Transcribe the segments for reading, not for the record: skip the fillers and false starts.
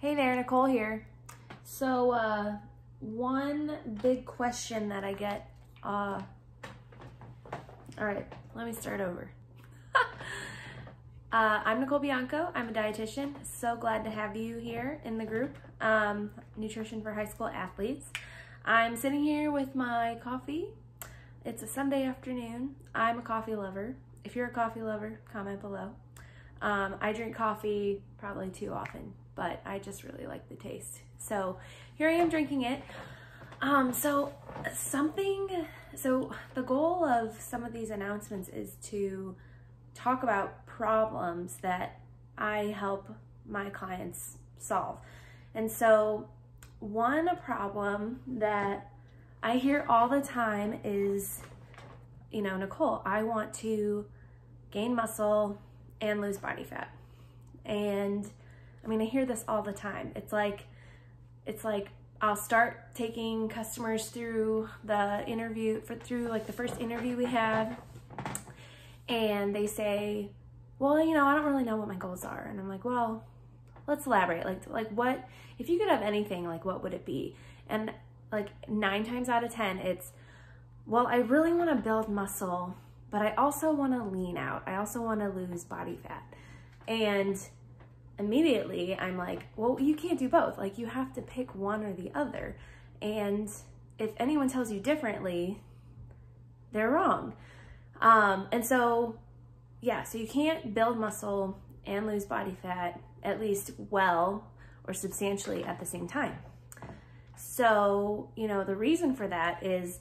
Hey there, Nicole here. So, one big question that I get, all right, let me start over. I'm Nicole Bianco. I'm a dietitian. So glad to have you here in the group, Nutrition for High School Athletes. I'm sitting here with my coffee. It's a Sunday afternoon. I'm a coffee lover. If you're a coffee lover, comment below. I drink coffee probably too often, but I just really like the taste. So here I am drinking it. So the goal of some of these announcements is to talk about problems that I help my clients solve. And so one problem that I hear all the time is, you know, Nicole, I want to gain muscle and lose body fat. And I mean, I hear this all the time. It's like I'll start taking customers through the interview, through like the first interview we have, and they say, well, you know, I don't really know what my goals are. And I'm like, well, let's elaborate. Like what, if you could have anything, like what would it be? And like 9 times out of 10, it's, well, I really want to build muscle, but I also want to lean out. I also want to lose body fat. And immediately I'm like, well, you can't do both. Like you have to pick one or the other. And if anyone tells you differently, they're wrong. And so, yeah, so you can't build muscle and lose body fat, at least well or substantially at the same time. So, you know, the reason for that is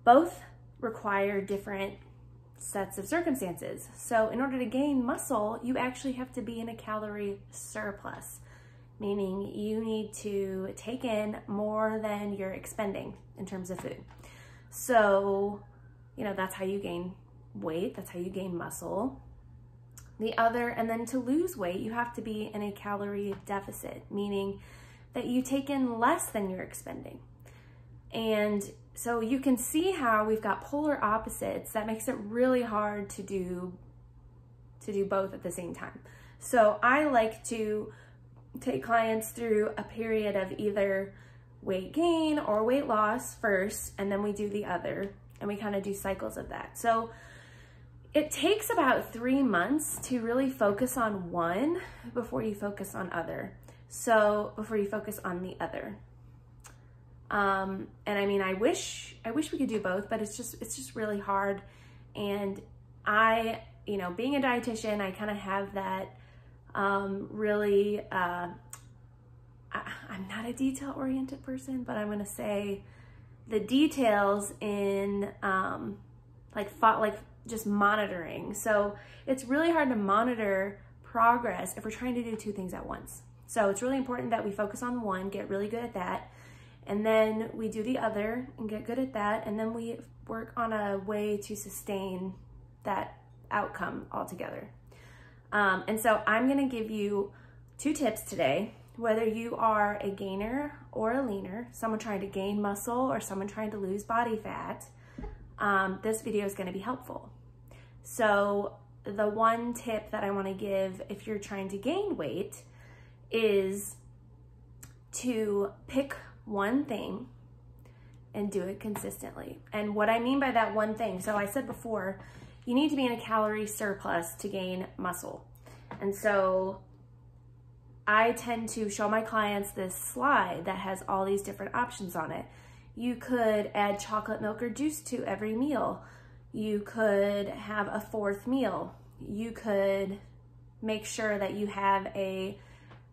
both require different sets of circumstances. So in order to gain muscle, you actually have to be in a calorie surplus, meaning you need to take in more than you're expending in terms of food. So, you know, that's how you gain weight, that's how you gain muscle. And then to lose weight, you have to be in a calorie deficit, meaning that you take in less than you're expending. And so you can see how we've got polar opposites. That makes it really hard to do both at the same time. So I like to take clients through a period of either weight gain or weight loss first, and then we do the other, and we kind of do cycles of that. So it takes about 3 months to really focus on one before you focus on other. So before you focus on the other. And I mean, I wish we could do both, but it's just really hard. And you know, being a dietitian, I kind of have that, I'm not a detail-oriented person, but I'm going to say the details in, just monitoring. So it's really hard to monitor progress if we're trying to do 2 things at once. So it's really important that we focus on one, get really good at that, and then we do the other and get good at that, and then we work on a way to sustain that outcome altogether. And so I'm gonna give you 2 tips today, whether you are a gainer or a leaner, someone trying to gain muscle or someone trying to lose body fat, this video is gonna be helpful. So the one tip that I wanna give if you're trying to gain weight is to pick one thing and do it consistently. And what I mean by that one thing, so I said before, you need to be in a calorie surplus to gain muscle. And so I tend to show my clients this slide that has all these different options on it. You could add chocolate milk or juice to every meal. You could have a 4th meal. You could make sure that you have a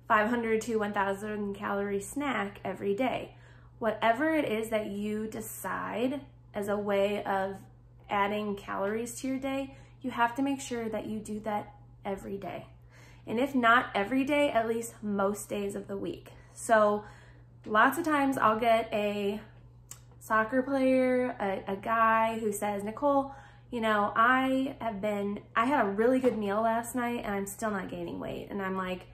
500 to 1,000 calorie snack every day. Whatever it is that you decide as a way of adding calories to your day, you have to make sure that you do that every day. And if not every day, at least most days of the week. So lots of times I'll get a soccer player, a guy who says, Nicole, you know, I had a really good meal last night and I'm still not gaining weight. And I'm like,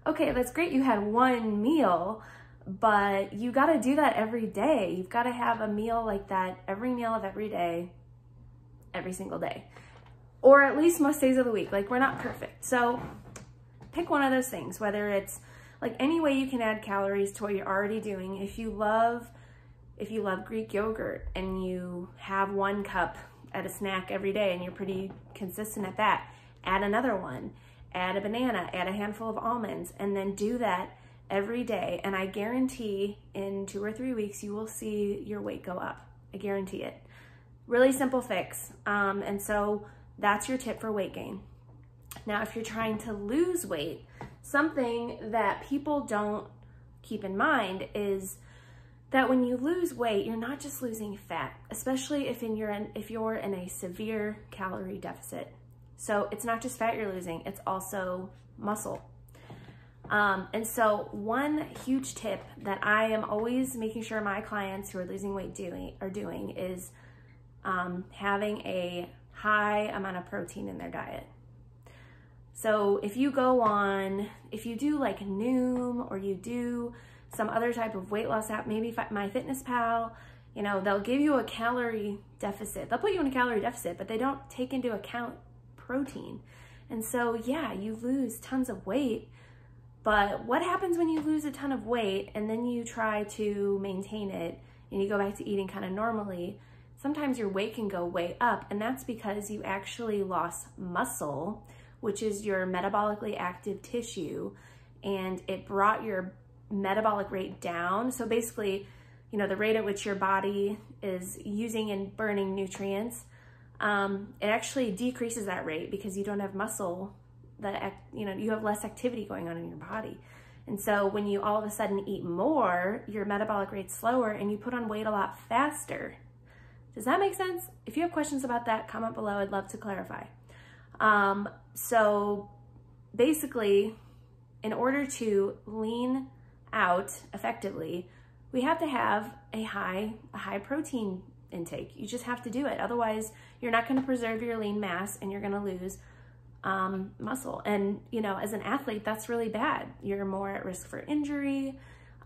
okay, that's great. You had one meal, but you got to do that every day. You've got to have a meal like that, every meal of every day, every single day, or at least most days of the week. Like, we're not perfect. So pick one of those things, whether it's like any way you can add calories to what you're already doing. If you love Greek yogurt and you have 1 cup at a snack every day and you're pretty consistent at that, add another one, add a banana, add a handful of almonds, and then do that every day. And I guarantee in 2 or 3 weeks, you will see your weight go up. I guarantee it. Really simple fix. And so that's your tip for weight gain. Now, if you're trying to lose weight, something that people don't keep in mind is that when you lose weight, you're not just losing fat, especially if you're in a severe calorie deficit. So it's not just fat you're losing, it's also muscle. And so one huge tip that I am always making sure my clients who are losing weight are doing is having a high amount of protein in their diet. So if you do like Noom, or you do some other type of weight loss app, maybe MyFitnessPal, you know, they'll give you a calorie deficit. They'll put you in a calorie deficit, but they don't take into account protein. And so, yeah, you lose tons of weight, but what happens when you lose a ton of weight and then you try to maintain it and you go back to eating kind of normally? Sometimes your weight can go way up, and that's because you actually lost muscle, which is your metabolically active tissue, and it brought your metabolic rate down. So basically, you know, the rate at which your body is using and burning nutrients, it actually decreases that rate because you don't have muscle, you have less activity going on in your body. And so when you all of a sudden eat more, your metabolic rate's slower and you put on weight a lot faster. Does that make sense? If you have questions about that, comment below. I'd love to clarify. So basically, in order to lean out effectively, we have to have a high protein intake. You just have to do it. Otherwise, you're not going to preserve your lean mass and you're going to lose muscle. And, you know, as an athlete, that's really bad. You're more at risk for injury.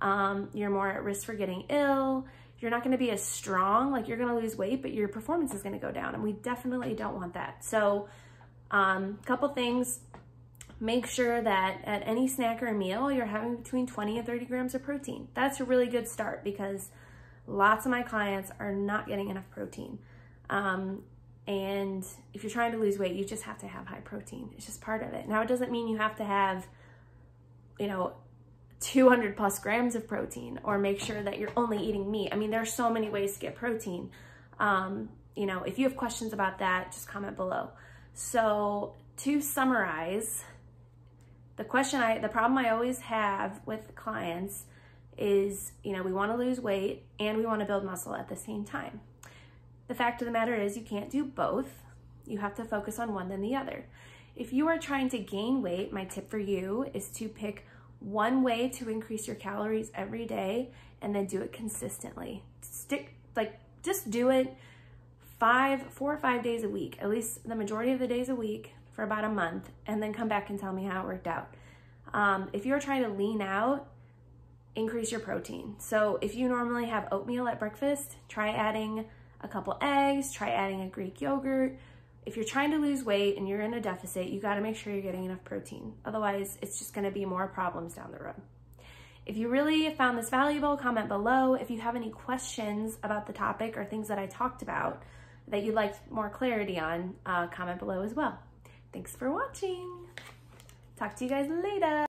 You're more at risk for getting ill. You're not going to be as strong. Like, you're going to lose weight, but your performance is going to go down. And we definitely don't want that. So, couple things. Make sure that at any snack or meal, you're having between 20 and 30 grams of protein. That's a really good start because lots of my clients are not getting enough protein. And if you're trying to lose weight, you just have to have high protein. It's just part of it. Now, it doesn't mean you have to have, 200 plus grams of protein, or make sure that you're only eating meat. I mean, there are so many ways to get protein. If you have questions about that, just comment below. So to summarize, the problem I always have with clients is, we want to lose weight and we want to build muscle at the same time. The fact of the matter is you can't do both. You have to focus on one than the other. If you are trying to gain weight, my tip for you is to pick one way to increase your calories every day and then do it consistently. Just do it 4 or 5 days a week, at least the majority of the days a week for about a month, and then come back and tell me how it worked out. If you're trying to lean out, increase your protein. So if you normally have oatmeal at breakfast, try adding a couple eggs, try adding a Greek yogurt. If you're trying to lose weight and you're in a deficit, you gotta make sure you're getting enough protein. Otherwise, it's just gonna be more problems down the road. If you really found this valuable, comment below. If you have any questions about the topic or things that I talked about that you'd like more clarity on, comment below as well. Thanks for watching. Talk to you guys later.